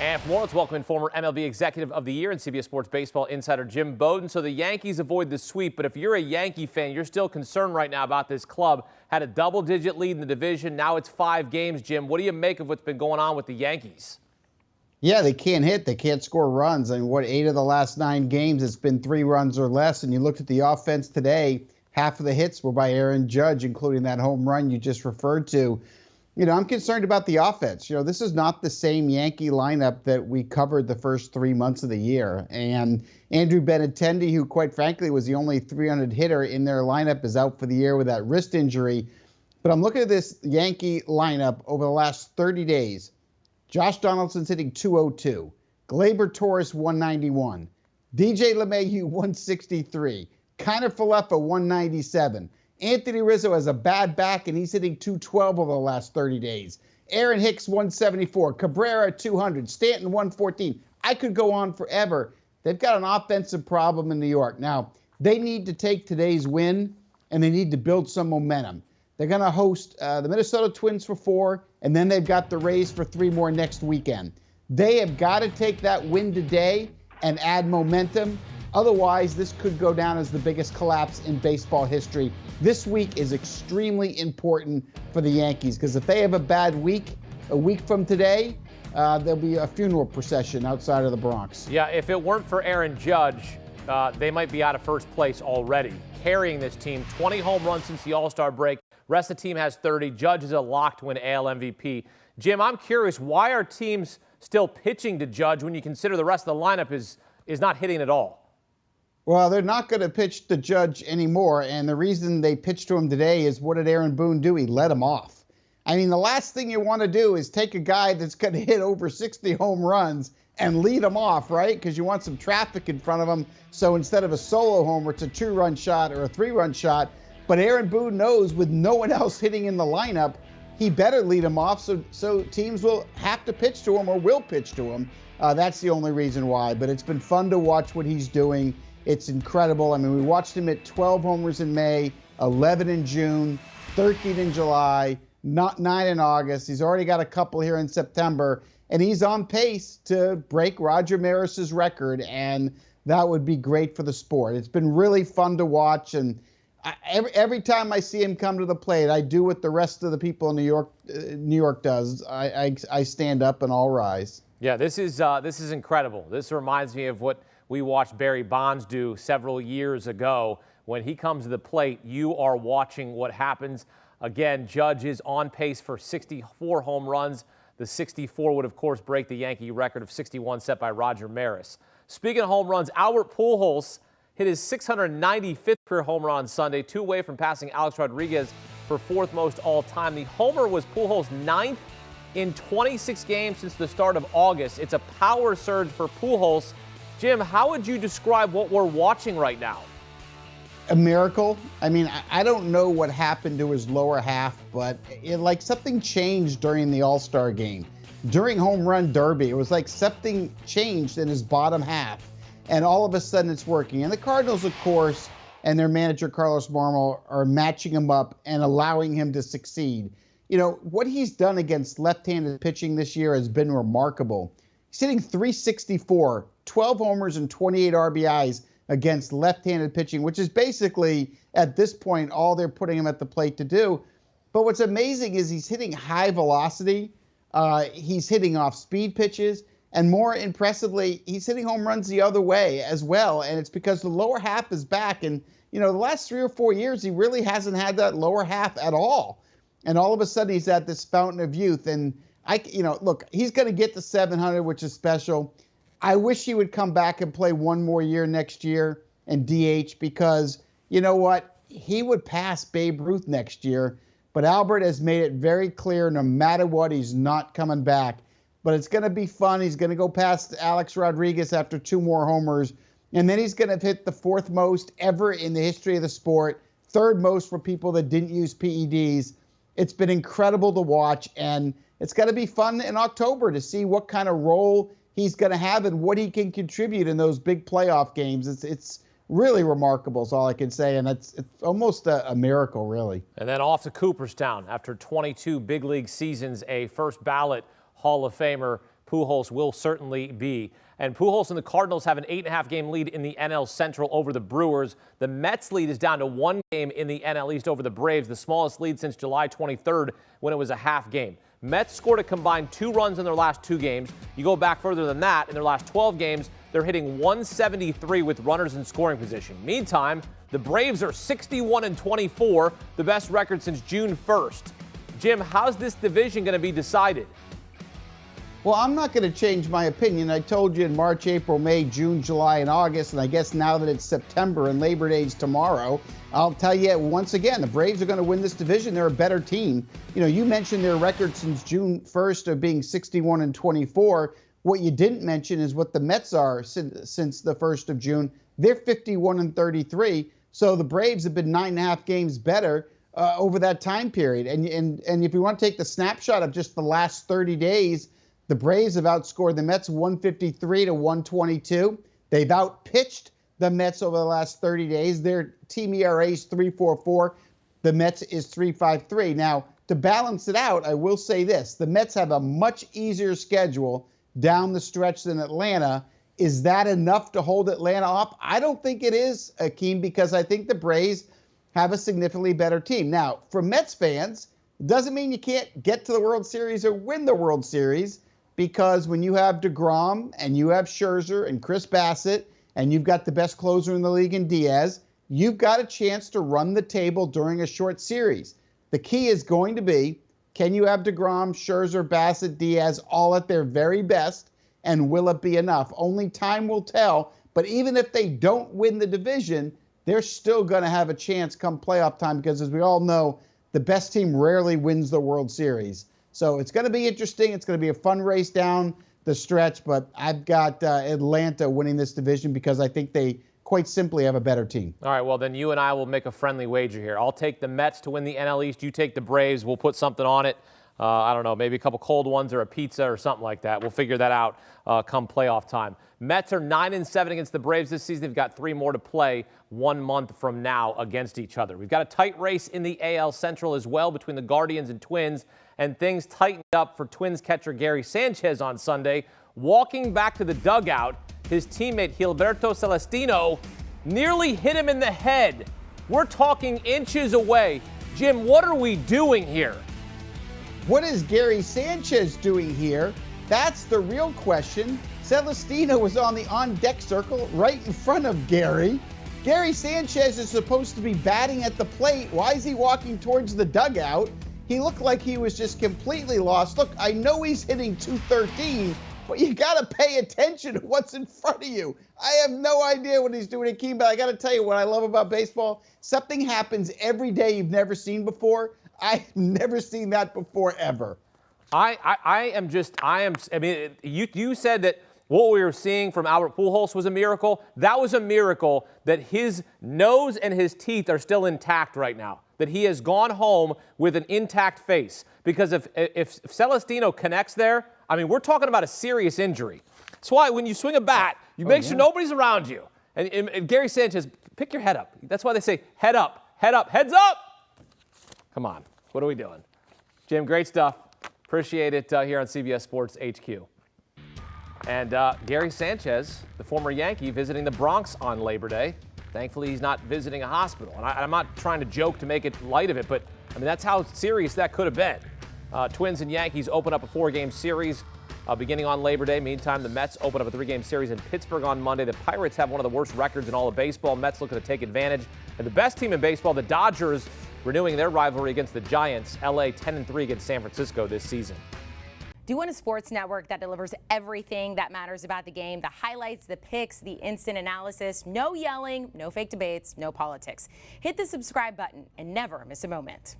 And for more, let's welcome in former MLB Executive of the Year and CBS Sports baseball insider Jim Bowden. So the Yankees avoid the sweep, but if you're a Yankee fan, you're still concerned right now about this club. Had a double-digit lead in the division. Now it's 5 games, Jim. What do you make of what's been going on with the Yankees? Yeah, they can't hit. They can't score runs. I mean, 8 of the last 9 games, it's been 3 runs or less. And you looked at the offense today, half of the hits were by Aaron Judge, including that home run you just referred to. I'm concerned about the offense. This is not the same Yankee lineup that we covered the first 3 months of the year. And Andrew Benintendi, who quite frankly was the only 300 hitter in their lineup, is out for the year with that wrist injury. But I'm looking at this Yankee lineup over the last 30 days. Josh Donaldson's hitting .202. Gleyber Torres, 191. DJ LeMahieu, 163. Kiner Falefa, 197. Anthony Rizzo has a bad back, and he's hitting .212 over the last 30 days. Aaron Hicks, 174. Cabrera, 200. Stanton, 114. I could go on forever. They've got an offensive problem in New York. Now, they need to take today's win, and they need to build some momentum. They're going to host the Minnesota Twins for 4, and then they've got the Rays for 3 more next weekend. They have got to take that win today and add momentum. Otherwise, this could go down as the biggest collapse in baseball history. This week is extremely important for the Yankees because if they have a bad week, a week from today, there'll be a funeral procession outside of the Bronx. Yeah, if it weren't for Aaron Judge, they might be out of first place already. Carrying this team, 20 home runs since the All-Star break. Rest of the team has 30. Judge is a lock to win AL MVP. Jim, I'm curious, why are teams still pitching to Judge when you consider the rest of the lineup is not hitting at all? Well, they're not going to pitch to Judge anymore, and the reason they pitched to him today is what did Aaron Boone do? He let him off. I mean, the last thing you want to do is take a guy that's going to hit over 60 home runs and lead him off, right? Because you want some traffic in front of him. So instead of a solo homer, it's a 2-run shot or a 3-run shot. But Aaron Boone knows with no one else hitting in the lineup, he better lead him off so teams will have to pitch to him or will pitch to him. That's the only reason why. But it's been fun to watch what he's doing. It's incredible. I mean, we watched him hit 12 homers in May, 11 in June, 13 in July, 9 in August. He's already got a couple here in September, and he's on pace to break Roger Maris's record, and that would be great for the sport. It's been really fun to watch, and every time I see him come to the plate, I do what the rest of the people in New York does. I stand up and all rise. Yeah, this is incredible. This reminds me of what we watched Barry Bonds do several years ago. When he comes to the plate, you are watching what happens. Again, Judge is on pace for 64 home runs. The 64 would, of course, break the Yankee record of 61 set by Roger Maris. Speaking of home runs, Albert Pujols hit his 695th career home run on Sunday, 2 away from passing Alex Rodriguez for 4th most all-time. The homer was Pujols' 9th in 26 games since the start of August. It's a power surge for Pujols. Jim, how would you describe what we're watching right now? A miracle. I mean, I don't know what happened to his lower half, but like something changed during the All-Star game. During Home Run Derby, it was like something changed in his bottom half, and all of a sudden it's working. And the Cardinals, of course, and their manager, Carlos Marmol, are matching him up and allowing him to succeed. What he's done against left-handed pitching this year has been remarkable. He's hitting .364, 12 homers and 28 RBIs against left-handed pitching, which is basically, at this point, all they're putting him at the plate to do. But what's amazing is he's hitting high velocity, he's hitting off-speed pitches, and more impressively, he's hitting home runs the other way as well, and it's because the lower half is back. And, the last 3 or 4 years, he really hasn't had that lower half at all. And all of a sudden, he's at this fountain of youth, and look, he's going to get to 700, which is special. I wish he would come back and play 1 more year next year and DH because, you know what? He would pass Babe Ruth next year. But Albert has made it very clear no matter what, he's not coming back. But it's going to be fun. He's going to go past Alex Rodriguez after 2 more homers. And then he's going to hit the 4th most ever in the history of the sport, 3rd most for people that didn't use PEDs. It's been incredible to watch, and it's going to be fun in October to see what kind of role he's going to have and what he can contribute in those big playoff games. It's really remarkable is all I can say, and it's almost a miracle, really. And then off to Cooperstown. After 22 big league seasons, a first ballot Hall of Famer Pujols will certainly be. And Pujols and the Cardinals have an 8.5-game lead in the NL Central over the Brewers. The Mets lead is down to 1 game in the NL East over the Braves, the smallest lead since July 23rd when it was a half game. Mets scored a combined 2 runs in their last 2 games. You go back further than that, in their last 12 games, they're hitting 173 with runners in scoring position. Meantime, the Braves are 61-24, the best record since June 1st. Jim, how's this division going to be decided? Well, I'm not going to change my opinion. I told you in March, April, May, June, July, and August, and I guess now that it's September and Labor Day's tomorrow, I'll tell you once again, the Braves are going to win this division. They're a better team. You know, you mentioned their record since June 1st of being 61-24. What you didn't mention is what the Mets are since the 1st of June. They're 51-33. So the Braves have been 9.5 games better over that time period. And if you want to take the snapshot of just the last 30 days, the Braves have outscored the Mets 153-122. They've outpitched the Mets over the last 30 days. Their team ERA is 3.44. The Mets is 3.53. Now, to balance it out, I will say this. The Mets have a much easier schedule down the stretch than Atlanta. Is that enough to hold Atlanta up? I don't think it is, Akeem, because I think the Braves have a significantly better team. Now, for Mets fans, it doesn't mean you can't get to the World Series or win the World Series, because when you have DeGrom and you have Scherzer and Chris Bassett and you've got the best closer in the league in Diaz, you've got a chance to run the table during a short series. The key is going to be, can you have DeGrom, Scherzer, Bassett, Diaz all at their very best, and will it be enough? Only time will tell, but even if they don't win the division, they're still going to have a chance come playoff time, because as we all know, the best team rarely wins the World Series. So it's going to be interesting. It's going to be a fun race down the stretch, but I've got Atlanta winning this division because I think they quite simply have a better team. All right, well, then you and I will make a friendly wager here. I'll take the Mets to win the NL East. You take the Braves. We'll put something on it. I don't know, maybe a couple cold ones or a pizza or something like that. We'll figure that out come playoff time. Mets are 9-7 against the Braves this season. They've got 3 more to play 1 month from now against each other. We've got a tight race in the AL Central as well between the Guardians and Twins, and things tightened up for Twins catcher Gary Sanchez on Sunday. Walking back to the dugout, his teammate Gilberto Celestino nearly hit him in the head. We're talking inches away. Jim, what are we doing here? What is Gary Sanchez doing here? That's the real question. Celestino was on the on-deck circle right in front of Gary. Gary Sanchez is supposed to be batting at the plate. Why is he walking towards the dugout? He looked like he was just completely lost. Look, I know he's hitting .213, but you got to pay attention to what's in front of you. I have no idea what he's doing, Akeem, but I got to tell you what I love about baseball. Something happens every day you've never seen before. I've never seen that before, ever. I mean, you said that what we were seeing from Albert Pujols was a miracle. That was a miracle that his nose and his teeth are still intact right now, that he has gone home with an intact face. Because if Celestino connects there, I mean, we're talking about a serious injury. That's why when you swing a bat, you make sure nobody's around you. And Gary Sanchez, pick your head up. That's why they say head up, heads up. Come on, what are we doing? Jim, great stuff. Appreciate it here on CBS Sports HQ. And Gary Sanchez, the former Yankee, visiting the Bronx on Labor Day. Thankfully, he's not visiting a hospital. And I'm not trying to joke to make it light of it, but I mean, that's how serious that could have been. Twins and Yankees open up a 4-game series beginning on Labor Day. Meantime, the Mets open up a 3-game series in Pittsburgh on Monday. The Pirates have one of the worst records in all of baseball. Mets looking to take advantage. And the best team in baseball, the Dodgers, renewing their rivalry against the Giants. LA 10-3 against San Francisco this season. Do you want a sports network that delivers everything that matters about the game? The highlights, the picks, the instant analysis, no yelling, no fake debates, no politics. Hit the subscribe button and never miss a moment.